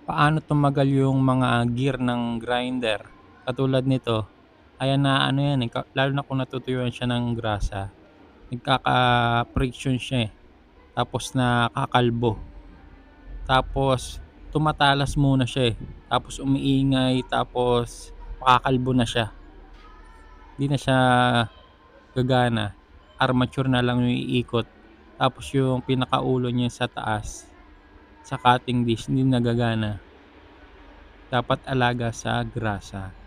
Paano tumagal yung mga gear ng grinder? Katulad nito, ayan na ano yan, eh, lalo na kung natutuyuan siya ng grasa, nagkaka-friction siya, eh, tapos nakakalbo. Tapos tumatalas muna siya, eh, tapos umiingay, tapos makakalbo na siya. 'Di na siya gagana, armature na lang yung iikot. Tapos yung pinakaulo niya sa taas, sa cutting dish hindi na gagana. Dapat alaga sa grasa.